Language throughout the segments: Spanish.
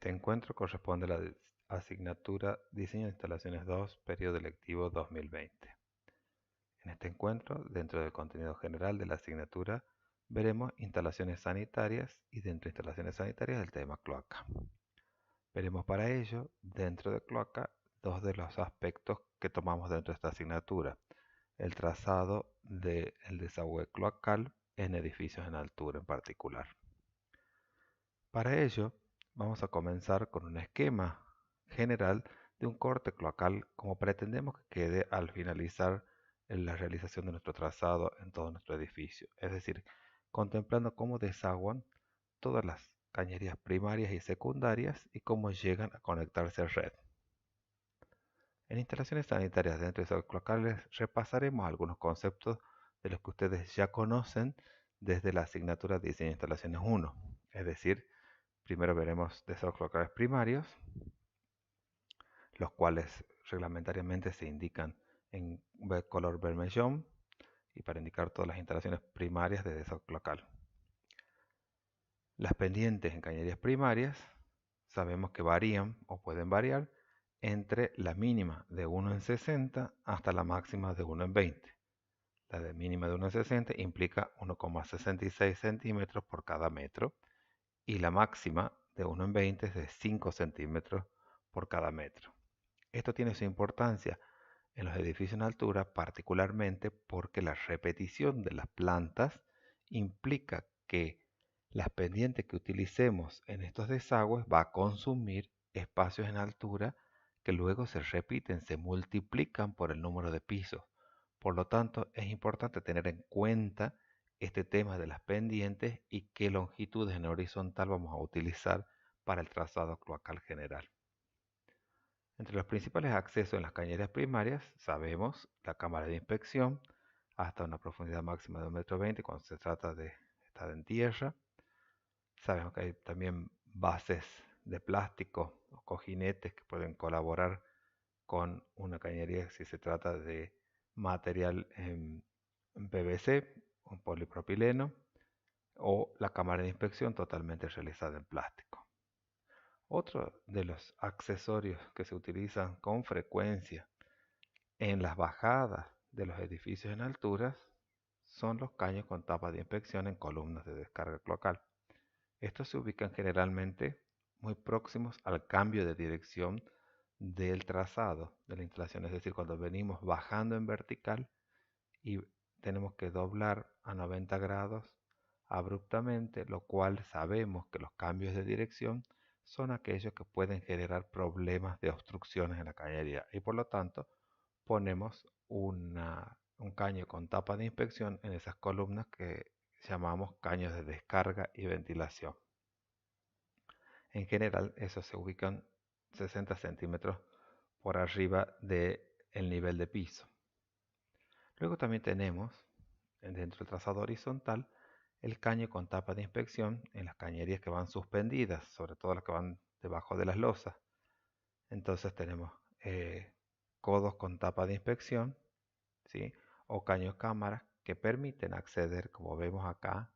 Este encuentro corresponde a la asignatura Diseño de Instalaciones 2, periodo lectivo 2020. En este encuentro, dentro del contenido general de la asignatura, veremos instalaciones sanitarias y dentro de instalaciones sanitarias el tema cloaca. Veremos para ello, dentro de cloaca, dos de los aspectos que tomamos dentro de esta asignatura: el trazado del desagüe cloacal en edificios en altura en particular. Para ello, vamos a comenzar con un esquema general de un corte cloacal como pretendemos que quede al finalizar la realización de nuestro trazado en todo nuestro edificio, es decir, contemplando cómo desaguan todas las cañerías primarias y secundarias y cómo llegan a conectarse a red. En instalaciones sanitarias dentro de esos cloacales repasaremos algunos conceptos de los que ustedes ya conocen desde la asignatura de Diseño de Instalaciones 1, es decir, primero veremos desagües cloacales primarios, los cuales reglamentariamente se indican en color vermellón y para indicar todas las instalaciones primarias de desagüe cloacal. Las pendientes en cañerías primarias sabemos que varían o pueden variar entre la mínima de 1 en 60 hasta la máxima de 1 en 20. La de mínima de 1 en 60 implica 1,66 centímetros por cada metro y la máxima de 1 en 20 es de 5 centímetros por cada metro. Esto tiene su importancia en los edificios en altura, particularmente porque la repetición de las plantas implica que las pendientes que utilicemos en estos desagües va a consumir espacios en altura que luego se repiten, se multiplican por el número de pisos. Por lo tanto, es importante tener en cuenta este tema de las pendientes y qué longitudes en horizontal vamos a utilizar para el trazado cloacal general. Entre los principales accesos en las cañerías primarias sabemos la cámara de inspección hasta una profundidad máxima de 1,20 m cuando se trata de estar en tierra. Sabemos que hay también bases de plástico o cojinetes que pueden colaborar con una cañería si se trata de material en PVC, un polipropileno, o la cámara de inspección totalmente realizada en plástico. Otro de los accesorios que se utilizan con frecuencia en las bajadas de los edificios en alturas son los caños con tapa de inspección en columnas de descarga cloacal. Estos se ubican generalmente muy próximos al cambio de dirección del trazado de la instalación, es decir, cuando venimos bajando en vertical y tenemos que doblar a 90 grados abruptamente, lo cual sabemos que los cambios de dirección son aquellos que pueden generar problemas de obstrucciones en la cañería y por lo tanto ponemos un caño con tapa de inspección en esas columnas que llamamos caños de descarga y ventilación. En general, esos se ubican 60 centímetros por arriba del nivel de piso. Luego también tenemos, dentro del trazado horizontal, el caño con tapa de inspección en las cañerías que van suspendidas, sobre todo las que van debajo de las losas. Entonces tenemos codos con tapa de inspección, ¿sí? O caños cámaras que permiten acceder, como vemos acá,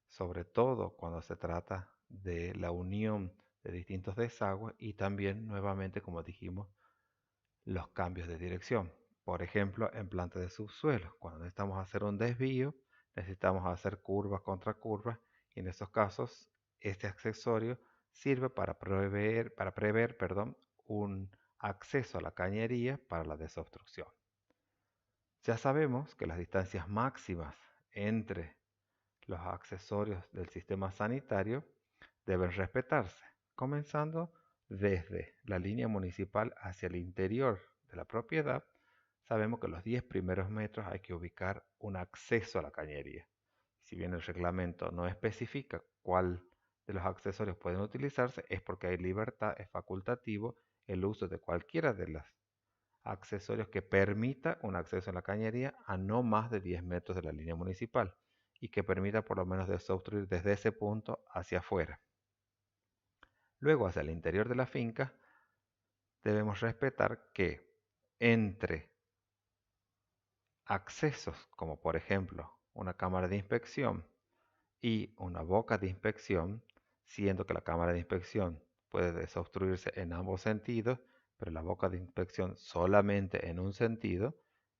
sobre todo cuando se trata de la unión de distintos desagües y también, nuevamente, como dijimos, los cambios de dirección. Por ejemplo, en plantas de subsuelo, cuando necesitamos hacer un desvío, necesitamos hacer curvas contra curvas y en esos casos este accesorio sirve para prever, un acceso a la cañería para la desobstrucción. Ya sabemos que las distancias máximas entre los accesorios del sistema sanitario deben respetarse, comenzando desde la línea municipal hacia el interior de la propiedad. Sabemos que los 10 primeros metros hay que ubicar un acceso a la cañería. Si bien el reglamento no especifica cuál de los accesorios pueden utilizarse, es porque hay libertad, es facultativo el uso de cualquiera de los accesorios que permita un acceso a la cañería a no más de 10 metros de la línea municipal y que permita por lo menos desobstruir desde ese punto hacia afuera. Luego, hacia el interior de la finca, debemos respetar que entre accesos, como por ejemplo una cámara de inspección y una boca de inspección, siendo que la cámara de inspección puede desobstruirse en ambos sentidos, pero la boca de inspección solamente en un sentido,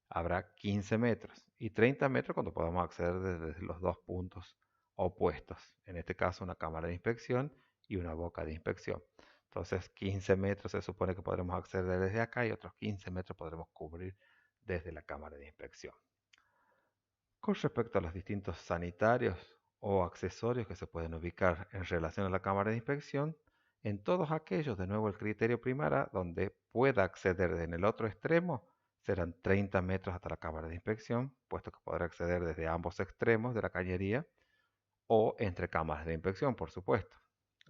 habrá 15 metros y 30 metros cuando podamos acceder desde los dos puntos opuestos. En este caso, una cámara de inspección y una boca de inspección. Entonces, 15 metros se supone que podremos acceder desde acá y otros 15 metros podremos cubrir desde la cámara de inspección. Con respecto a los distintos sanitarios o accesorios que se pueden ubicar en relación a la cámara de inspección, en todos aquellos, de nuevo el criterio primará, donde pueda acceder en el otro extremo, serán 30 metros hasta la cámara de inspección, puesto que podrá acceder desde ambos extremos de la cañería o entre cámaras de inspección, por supuesto.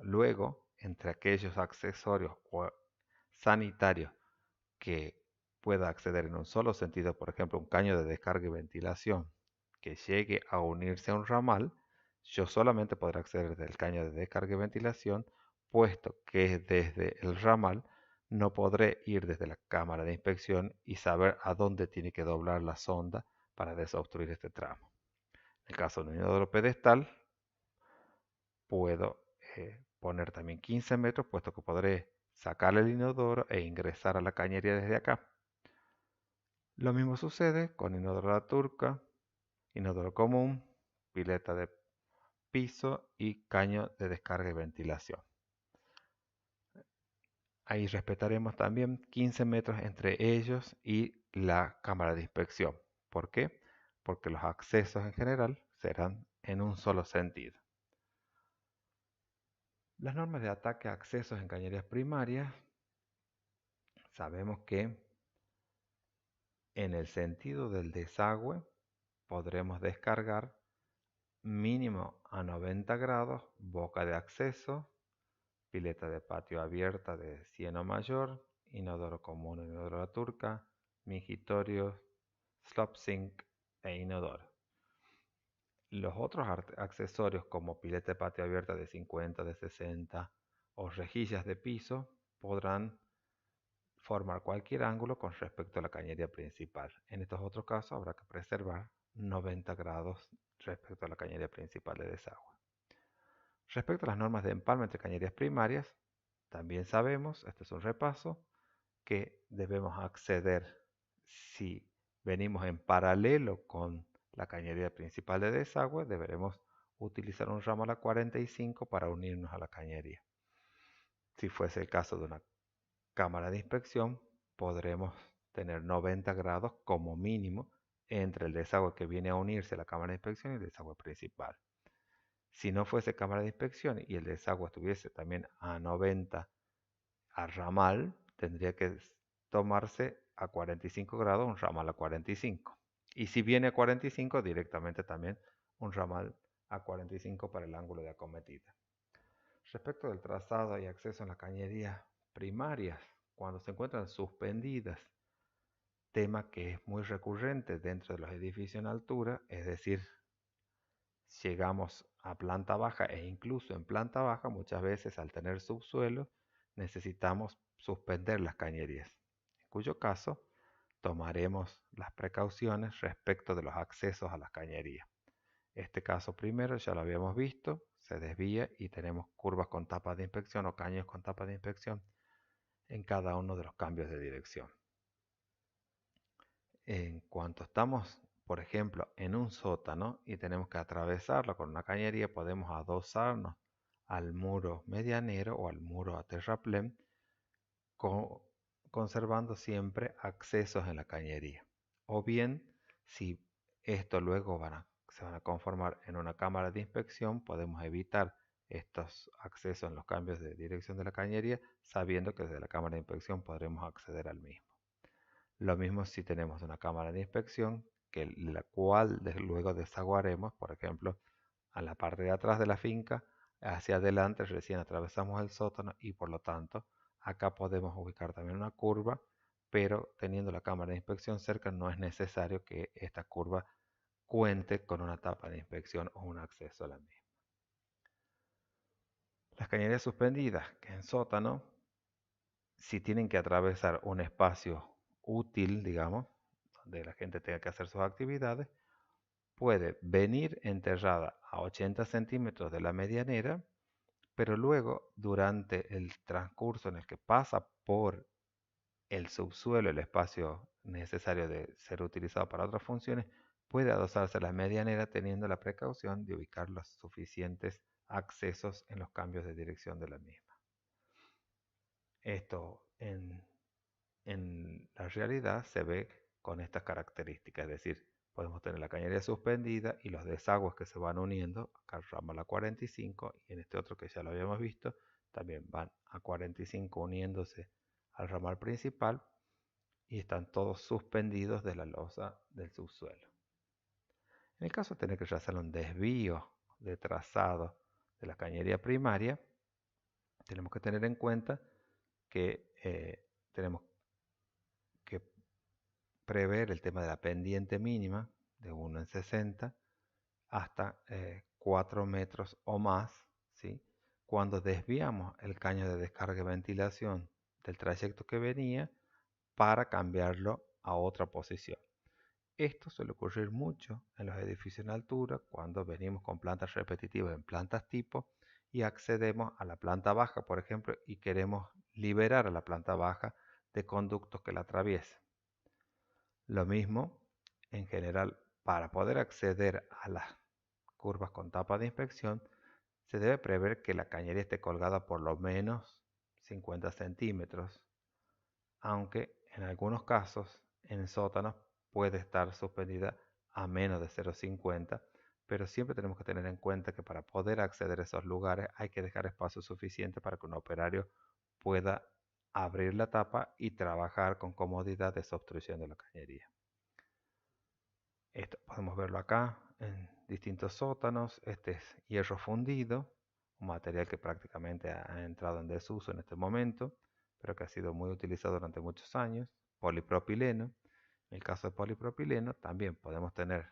Luego, entre aquellos accesorios o sanitarios que pueda acceder en un solo sentido, por ejemplo, un caño de descarga y ventilación que llegue a unirse a un ramal, yo solamente podré acceder del caño de descarga y ventilación, puesto que desde el ramal no podré ir desde la cámara de inspección y saber a dónde tiene que doblar la sonda para desobstruir este tramo. En el caso de un inodoro pedestal, puedo poner también 15 metros, puesto que podré sacar el inodoro e ingresar a la cañería desde acá. Lo mismo sucede con inodoro turca, inodoro común, pileta de piso y caño de descarga y ventilación. Ahí respetaremos también 15 metros entre ellos y la cámara de inspección. ¿Por qué? Porque los accesos en general serán en un solo sentido. Las normas de ataque a accesos en cañerías primarias, sabemos que en el sentido del desagüe podremos descargar mínimo a 90 grados, boca de acceso, pileta de patio abierta de 100 o mayor, inodoro común o inodoro turca, mingitorios, slop sink e inodoro. Los otros accesorios como pileta de patio abierta de 50, de 60 o rejillas de piso podrán formar cualquier ángulo con respecto a la cañería principal. En estos otros casos habrá que preservar 90 grados respecto a la cañería principal de desagüe. Respecto a las normas de empalme entre cañerías primarias, también sabemos, este es un repaso, que debemos acceder si venimos en paralelo con la cañería principal de desagüe, deberemos utilizar un ramal a 45 para unirnos a la cañería. Si fuese el caso de una cámara de inspección, podremos tener 90 grados como mínimo entre el desagüe que viene a unirse a la cámara de inspección y el desagüe principal. Si no fuese cámara de inspección y el desagüe estuviese también a 90 a ramal, tendría que tomarse a 45 grados un ramal a 45. Y si viene a 45, directamente también un ramal a 45 para el ángulo de acometida. Respecto del trazado y acceso en las cañerías primarias, cuando se encuentran suspendidas, tema que es muy recurrente dentro de los edificios en altura, es decir, llegamos a planta baja e incluso en planta baja muchas veces al tener subsuelo necesitamos suspender las cañerías, en cuyo caso tomaremos las precauciones respecto de los accesos a las cañerías. Este caso primero ya lo habíamos visto, se desvía y tenemos curvas con tapas de inspección o caños con tapas de inspección en cada uno de los cambios de dirección. En cuanto estamos, por ejemplo, en un sótano y tenemos que atravesarlo con una cañería, podemos adosarnos al muro medianero o al muro a terraplén, conservando siempre accesos en la cañería. O bien, si esto luego se van a conformar en una cámara de inspección, podemos evitar estos accesos en los cambios de dirección de la cañería, sabiendo que desde la cámara de inspección podremos acceder al mismo. Lo mismo si tenemos una cámara de inspección, la cual luego desaguaremos, por ejemplo, a la parte de atrás de la finca, hacia adelante recién atravesamos el sótano y por lo tanto acá podemos ubicar también una curva, pero teniendo la cámara de inspección cerca no es necesario que esta curva cuente con una tapa de inspección o un acceso a la misma. Las cañerías suspendidas, que en sótano, si tienen que atravesar un espacio útil, digamos, donde la gente tenga que hacer sus actividades, puede venir enterrada a 80 centímetros de la medianera pero luego, durante el transcurso en el que pasa por el subsuelo, el espacio necesario de ser utilizado para otras funciones, puede adosarse la medianera teniendo la precaución de ubicar los suficientes accesos en los cambios de dirección de la misma. Esto en la realidad se ve con estas características, es decir, podemos tener la cañería suspendida y los desagües que se van uniendo, acá el ramal a 45 y en este otro que ya lo habíamos visto, también van a 45 uniéndose al ramal principal y están todos suspendidos de la losa del subsuelo. En el caso de tener que realizar un desvío de trazado de la cañería primaria, tenemos que tener en cuenta que tenemos que prever el tema de la pendiente mínima de 1 en 60 hasta 4 metros o más, ¿sí? Cuando desviamos el caño de descarga y ventilación del trayecto que venía para cambiarlo a otra posición. Esto suele ocurrir mucho en los edificios en altura cuando venimos con plantas repetitivas en plantas tipo y accedemos a la planta baja, por ejemplo, y queremos liberar a la planta baja de conductos que la atraviesen. Lo mismo, en general, para poder acceder a las curvas con tapa de inspección, se debe prever que la cañería esté colgada por lo menos 50 centímetros, aunque en algunos casos en sótanos puede estar suspendida a menos de 0,50, pero siempre tenemos que tener en cuenta que para poder acceder a esos lugares hay que dejar espacio suficiente para que un operario pueda abrir la tapa y trabajar con comodidad desobstruyendo la cañería. Esto podemos verlo acá en distintos sótanos. Este es hierro fundido, un material que prácticamente ha entrado en desuso en este momento, pero que ha sido muy utilizado durante muchos años. Polipropileno. En el caso de polipropileno también podemos tener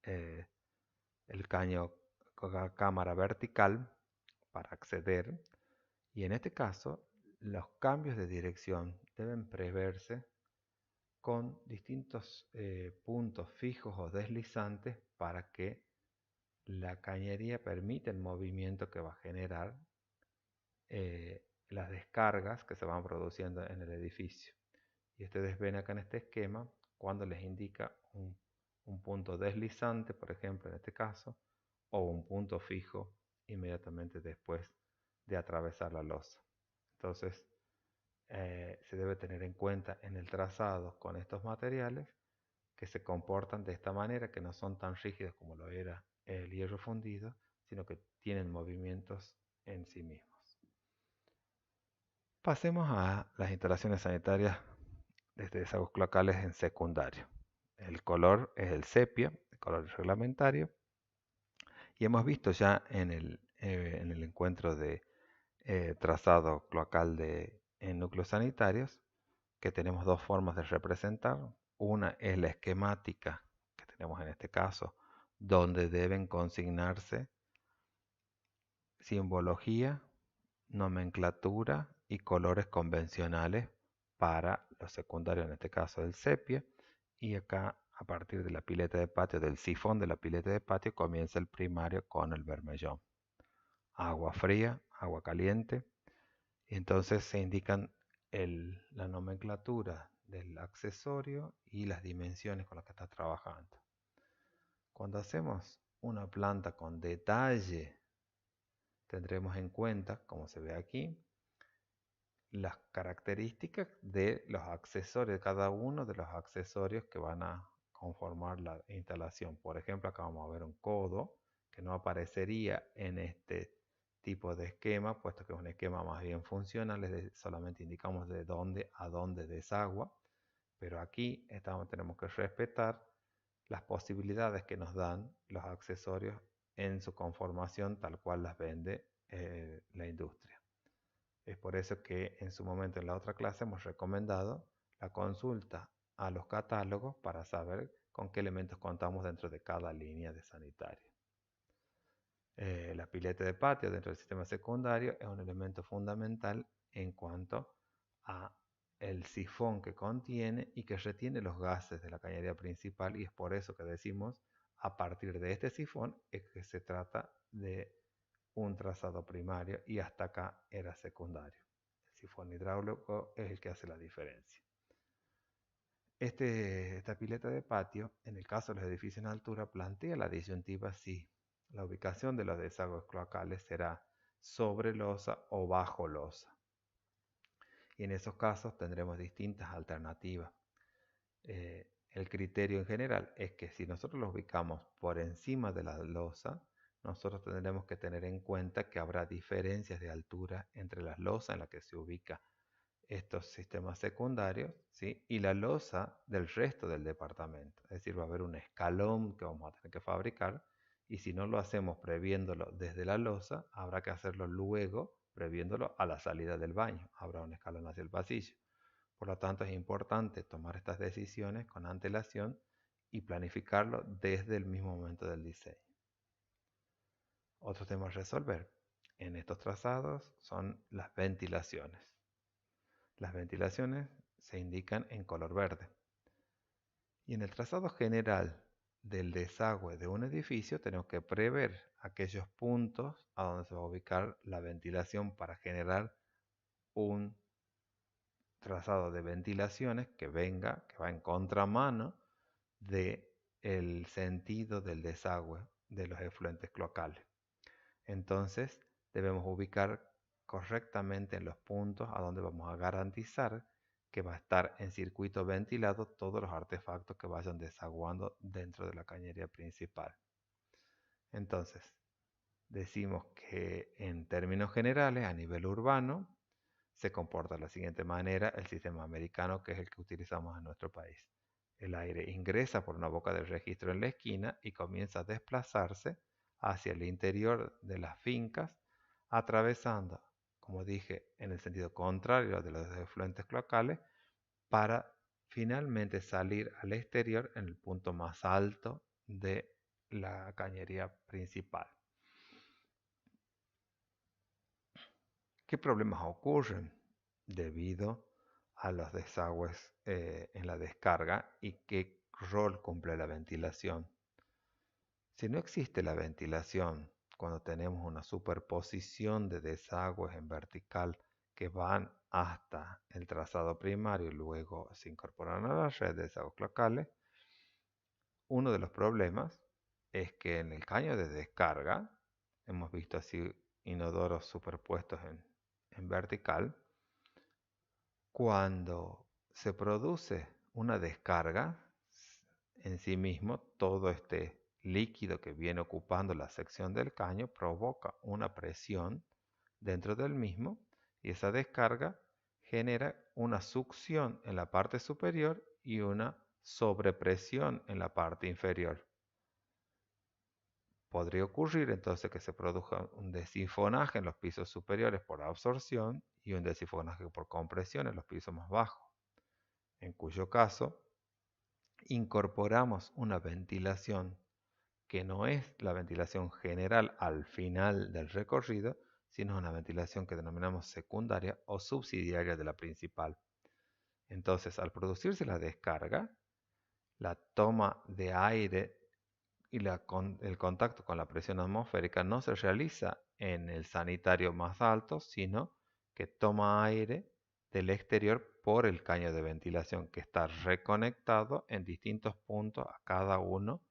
el caño con la cámara vertical para acceder, y en este caso los cambios de dirección deben preverse con distintos puntos fijos o deslizantes para que la cañería permita el movimiento que va a generar las descargas que se van produciendo en el edificio. Y ustedes ven acá en este esquema cuando les indica un punto deslizante, por ejemplo, en este caso, o un punto fijo inmediatamente después de atravesar la losa. Entonces, se debe tener en cuenta en el trazado con estos materiales que se comportan de esta manera, que no son tan rígidos como lo era el hierro fundido, sino que tienen movimientos en sí mismos. Pasemos a las instalaciones sanitarias desde desagües cloacales en secundario. El color es el sepia, el color reglamentario, y hemos visto ya en el encuentro de trazado cloacal en núcleos sanitarios que tenemos dos formas de representar. Una es la esquemática que tenemos en este caso, donde deben consignarse simbología, nomenclatura y colores convencionales para los secundarios, en este caso el sepia, y acá a partir de la pileta de patio, del sifón de la pileta de patio, comienza el primario con el vermellón. Agua fría, agua caliente, y entonces se indican la nomenclatura del accesorio y las dimensiones con las que está trabajando. Cuando hacemos una planta con detalle, tendremos en cuenta, como se ve aquí, las características de los accesorios, de cada uno de los accesorios que van a conformar la instalación. Por ejemplo, acá vamos a ver un codo que no aparecería en este tipo de esquema, puesto que es un esquema más bien funcional, solamente indicamos de dónde a dónde desagua, pero aquí tenemos que respetar las posibilidades que nos dan los accesorios en su conformación tal cual las vende la industria. Es por eso que en su momento en la otra clase hemos recomendado la consulta a los catálogos para saber con qué elementos contamos dentro de cada línea de sanitario. La pileta de patio dentro del sistema secundario es un elemento fundamental en cuanto a el sifón que contiene y que retiene los gases de la cañería principal, y es por eso que decimos a partir de este sifón es que se trata de un trazado primario y hasta acá era secundario. El sifón hidráulico es el que hace la diferencia. Esta pileta de patio, en el caso de los edificios en altura, plantea la disyuntiva si la ubicación de los desagües cloacales será sobre losa o bajo losa. Y en esos casos tendremos distintas alternativas. El criterio en general es que si nosotros los ubicamos por encima de la losa, nosotros tendremos que tener en cuenta que habrá diferencias de altura entre las losas en las que se ubica estos sistemas secundarios, ¿sí? Y la losa del resto del departamento. Es decir, va a haber un escalón que vamos a tener que fabricar y si no lo hacemos previéndolo desde la losa, habrá que hacerlo luego previéndolo a la salida del baño. Habrá un escalón hacia el pasillo. Por lo tanto, es importante tomar estas decisiones con antelación y planificarlo desde el mismo momento del diseño. Otro tema a resolver en estos trazados son las ventilaciones. Las ventilaciones se indican en color verde. Y en el trazado general del desagüe de un edificio tenemos que prever aquellos puntos a donde se va a ubicar la ventilación para generar un trazado de ventilaciones que va en contramano del sentido del desagüe de los efluentes cloacales. Entonces debemos ubicar correctamente en los puntos a donde vamos a garantizar que va a estar en circuito ventilado todos los artefactos que vayan desaguando dentro de la cañería principal. Entonces, decimos que en términos generales, a nivel urbano, se comporta de la siguiente manera el sistema americano, que es el que utilizamos en nuestro país. El aire ingresa por una boca de registro en la esquina y comienza a desplazarse hacia el interior de las fincas, atravesando, como dije, en el sentido contrario de los efluentes cloacales, para finalmente salir al exterior en el punto más alto de la cañería principal. ¿Qué problemas ocurren debido a los desagües en la descarga y qué rol cumple la ventilación? Si no existe la ventilación, cuando tenemos una superposición de desagües en vertical que van hasta el trazado primario y luego se incorporan a la red de desagües cloacales, uno de los problemas es que en el caño de descarga, hemos visto así inodoros superpuestos en vertical, cuando se produce una descarga, en sí mismo todo este líquido que viene ocupando la sección del caño provoca una presión dentro del mismo y esa descarga genera una succión en la parte superior y una sobrepresión en la parte inferior. Podría ocurrir entonces que se produzca un desifonaje en los pisos superiores por absorción y un desifonaje por compresión en los pisos más bajos, en cuyo caso incorporamos una ventilación que no es la ventilación general al final del recorrido, sino una ventilación que denominamos secundaria o subsidiaria de la principal. Entonces, al producirse la descarga, la toma de aire y el contacto con la presión atmosférica no se realiza en el sanitario más alto, sino que toma aire del exterior por el caño de ventilación que está reconectado en distintos puntos a cada uno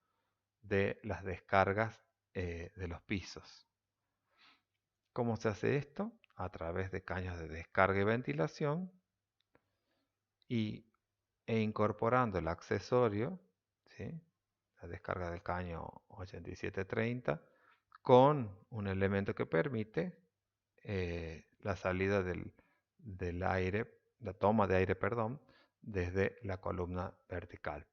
de las descargas de los pisos. ¿Cómo se hace esto? A través de caños de descarga y ventilación e incorporando el accesorio, ¿sí? La descarga del caño 8730 con un elemento que permite la salida del aire, la toma de aire, perdón, desde la columna vertical.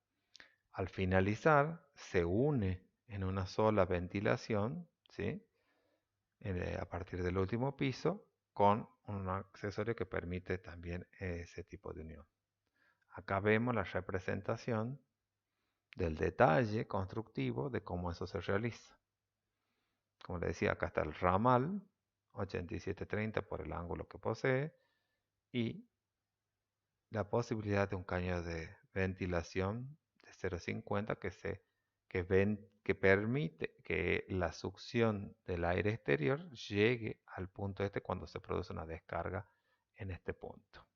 Al finalizar, se une en una sola ventilación, ¿sí? A partir del último piso, con un accesorio que permite también ese tipo de unión. Acá vemos la representación del detalle constructivo de cómo eso se realiza. Como les decía, acá está el ramal 8730 por el ángulo que posee y la posibilidad de un caño de ventilación de 0,50 que se que permite que la succión del aire exterior llegue al punto este cuando se produce una descarga en este punto.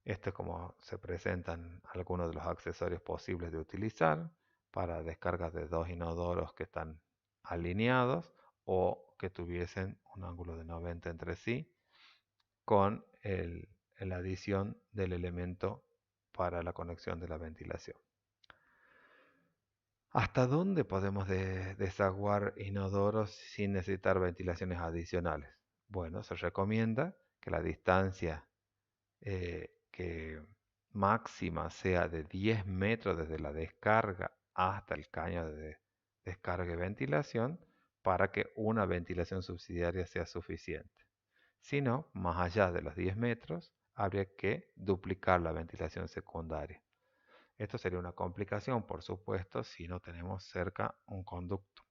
Esto es como se presentan algunos de los accesorios posibles de utilizar para descargas de dos inodoros que están alineados o que tuviesen un ángulo de 90 entre sí con la adición del elemento para la conexión de la ventilación. ¿Hasta dónde podemos desaguar inodoros sin necesitar ventilaciones adicionales? Bueno, se recomienda que la distancia que máxima sea de 10 metros desde la descarga hasta el caño de descarga y ventilación para que una ventilación subsidiaria sea suficiente. Si no, más allá de los 10 metros, habría que duplicar la ventilación secundaria. Esto sería una complicación, por supuesto, si no tenemos cerca un conducto.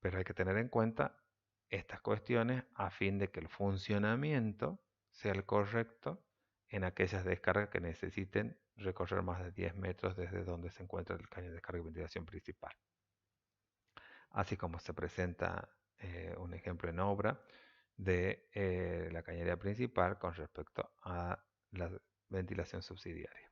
Pero hay que tener en cuenta estas cuestiones a fin de que el funcionamiento sea el correcto en aquellas descargas que necesiten recorrer más de 10 metros desde donde se encuentra el caño de descarga y ventilación principal. Así como se presenta un ejemplo en obra de la cañería principal con respecto a la ventilación subsidiaria.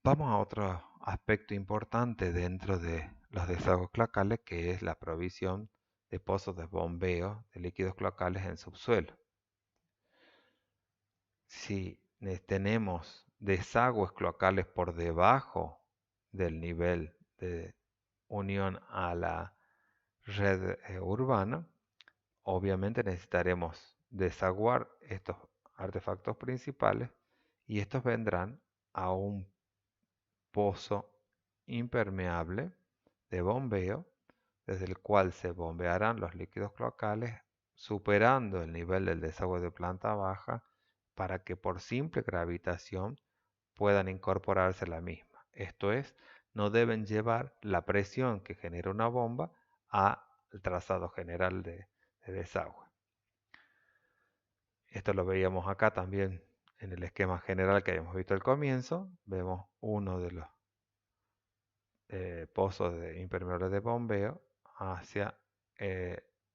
Vamos a otro aspecto importante dentro de los desagües cloacales, que es la provisión de pozos de bombeo de líquidos cloacales en subsuelo. Si tenemos desagües cloacales por debajo del nivel de unión a la red urbana, obviamente necesitaremos desaguar estos artefactos principales y estos vendrán a un pozo impermeable de bombeo desde el cual se bombearán los líquidos cloacales superando el nivel del desagüe de planta baja para que por simple gravitación puedan incorporarse a la misma. Esto es, no deben llevar la presión que genera una bomba al trazado general de desagüe. Esto lo veíamos acá también en el esquema general que habíamos visto al comienzo. Vemos uno de los pozos impermeables de bombeo hacia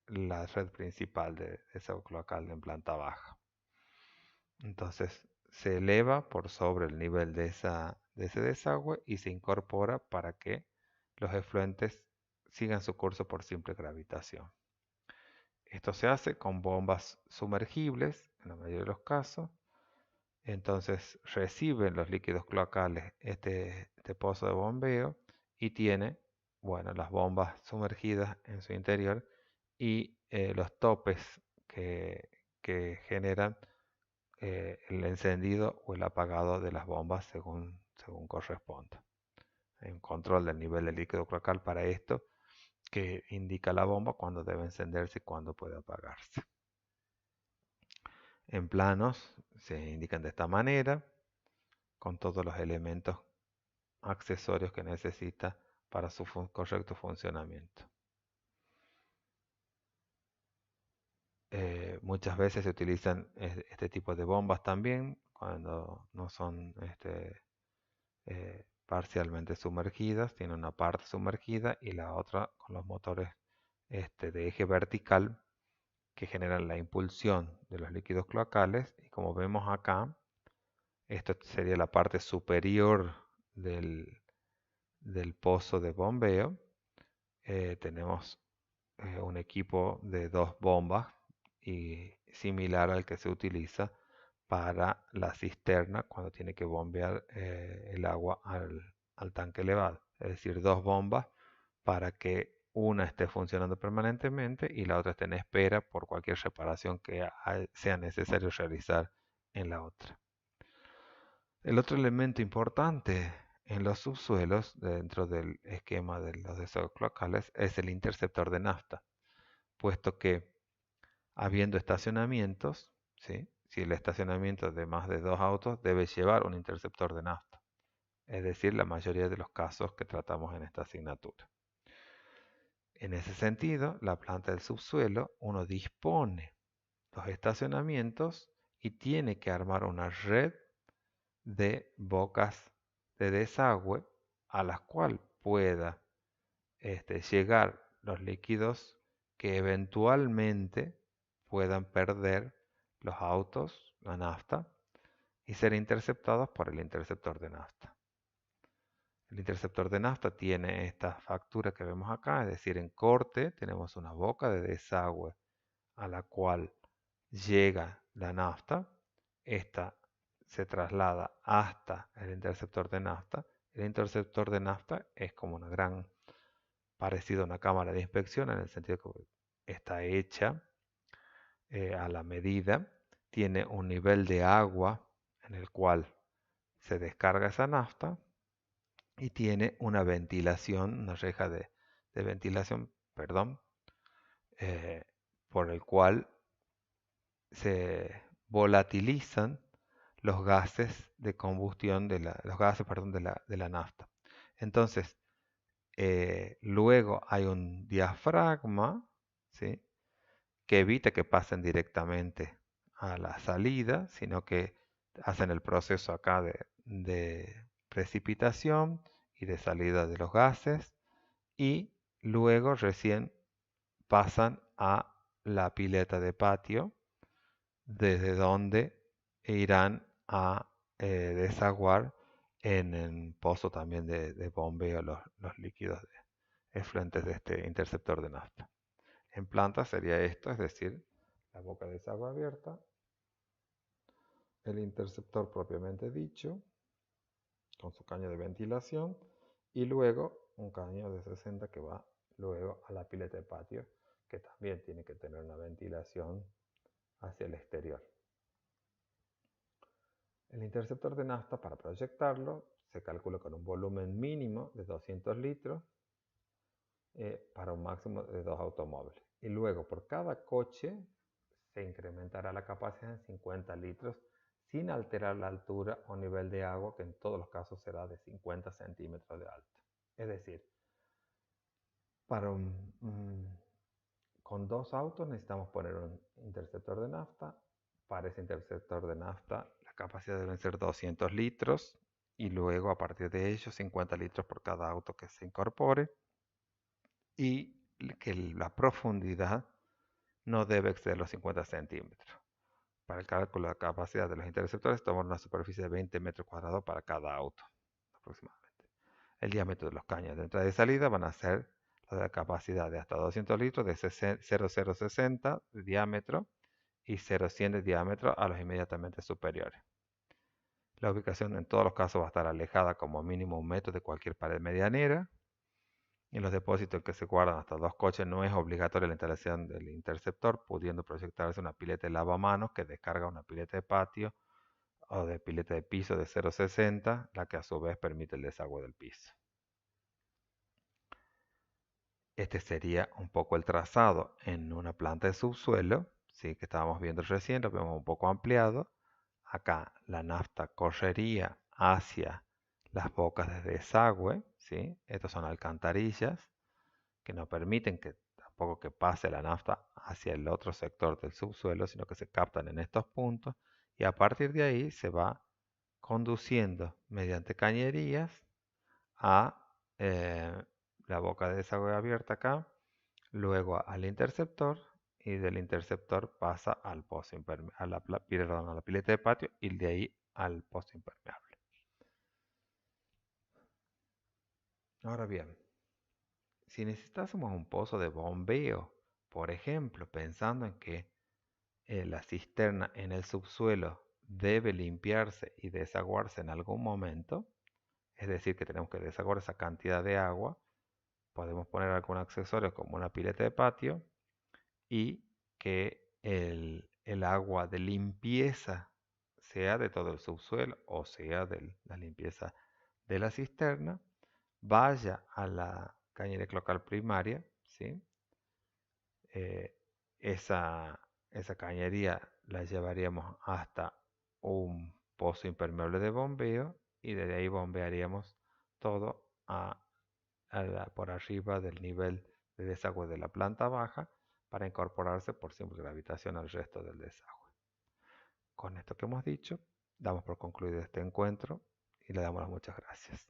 la red principal de desagüe cloacal en planta baja. Entonces se eleva por sobre el nivel de ese desagüe y se incorpora para que los efluentes sigan su curso por simple gravitación. Esto se hace con bombas sumergibles, en la mayoría de los casos. Entonces reciben los líquidos cloacales este pozo de bombeo y tiene, bueno, las bombas sumergidas en su interior y los topes que generan el encendido o el apagado de las bombas según corresponda. Hay un control del nivel de líquido cloacal para esto que indica la bomba cuándo debe encenderse y cuándo puede apagarse. En planos se indican de esta manera, con todos los elementos accesorios que necesita para su correcto funcionamiento. Muchas veces se utilizan este tipo de bombas también cuando no son parcialmente sumergidas, tiene una parte sumergida y la otra con los motores de eje vertical que generan la impulsión de los líquidos cloacales y como vemos acá, esto sería la parte superior del pozo de bombeo. Tenemos un equipo de dos bombas y similar al que se utiliza para la cisterna cuando tiene que bombear el agua al tanque elevado. Es decir, dos bombas para que una esté funcionando permanentemente y la otra esté en espera por cualquier reparación que sea necesario realizar en la otra. El otro elemento importante en los subsuelos, dentro del esquema de los desagües cloacales, es el interceptor de nafta, puesto que habiendo estacionamientos, ¿sí? Si el estacionamiento es de más de 2 autos, debe llevar un interceptor de nafta, es decir, la mayoría de los casos que tratamos en esta asignatura. En ese sentido, la planta del subsuelo, uno dispone los estacionamientos y tiene que armar una red de bocas de desagüe a las cuales pueda llegar los líquidos que eventualmente puedan perder los autos, la nafta, y ser interceptados por el interceptor de nafta. El interceptor de nafta tiene esta factura que vemos acá, es decir, en corte tenemos una boca de desagüe a la cual llega la nafta. Esta se traslada hasta el interceptor de nafta. El interceptor de nafta es como una gran, parecido a una cámara de inspección en el sentido que está hecha a la medida, tiene un nivel de agua en el cual se descarga esa nafta y tiene una ventilación, una reja de ventilación, perdón, por el cual se volatilizan los gases de combustión los gases, perdón, de la nafta. Entonces, luego hay un diafragma, ¿sí?, que evita que pasen directamente a la salida, sino que hacen el proceso acá de precipitación y de salida de los gases, y luego recién pasan a la pileta de patio, desde donde irán a desaguar en el pozo también de bombeo los líquidos efluentes de este interceptor de nafta. En planta sería esto, es decir, la boca de desagüe abierta, el interceptor propiamente dicho, con su caño de ventilación, y luego un caño de 60 que va luego a la pileta de patio, que también tiene que tener una ventilación hacia el exterior. El interceptor de nafta, para proyectarlo, se calcula con un volumen mínimo de 200 litros para un máximo de 2 automóviles. Y luego, por cada coche, se incrementará la capacidad en 50 litros sin alterar la altura o nivel de agua, que en todos los casos será de 50 centímetros de alto. Es decir, con 2 autos necesitamos poner un interceptor de nafta. Para ese interceptor de nafta la capacidad deben ser 200 litros y luego a partir de ello 50 litros por cada auto que se incorpore, y que la profundidad no debe exceder los 50 centímetros. Para el cálculo de la capacidad de los interceptores tomamos una superficie de 20 metros cuadrados para cada auto aproximadamente. El diámetro de los caños de entrada y salida van a ser la de la capacidad de hasta 200 litros de 0,060 de diámetro y 0,100 de diámetro a los inmediatamente superiores. La ubicación en todos los casos va a estar alejada como mínimo 1 metro de cualquier pared medianera. En los depósitos en que se guardan hasta 2 coches no es obligatoria la instalación del interceptor, pudiendo proyectarse una pileta de lavamanos que descarga una pileta de patio o de pileta de piso de 0,60, la que a su vez permite el desagüe del piso. Este sería un poco el trazado en una planta de subsuelo, ¿sí?, que estábamos viendo recién, lo vemos un poco ampliado. Acá la nafta correría hacia las bocas de desagüe, ¿sí? Estas son alcantarillas que no permiten que tampoco que pase la nafta hacia el otro sector del subsuelo, sino que se captan en estos puntos, y a partir de ahí se va conduciendo mediante cañerías a la boca de desagüe abierta acá, luego al interceptor, y del interceptor pasa al pozo impermeable, a la pileta de patio, y de ahí al pozo impermeable. Ahora bien, si necesitásemos un pozo de bombeo, por ejemplo, pensando en que la cisterna en el subsuelo debe limpiarse y desaguarse en algún momento, es decir, que tenemos que desaguar esa cantidad de agua, podemos poner algún accesorio como una pileta de patio, y que el agua de limpieza, sea de todo el subsuelo o sea de la limpieza de la cisterna, vaya a la cañería cloacal primaria, ¿sí? Esa cañería la llevaríamos hasta un pozo impermeable de bombeo, y desde ahí bombearíamos todo por arriba del nivel de desagüe de la planta baja para incorporarse por simple gravitación al resto del desagüe. Con esto que hemos dicho, damos por concluido este encuentro y le damos las muchas gracias.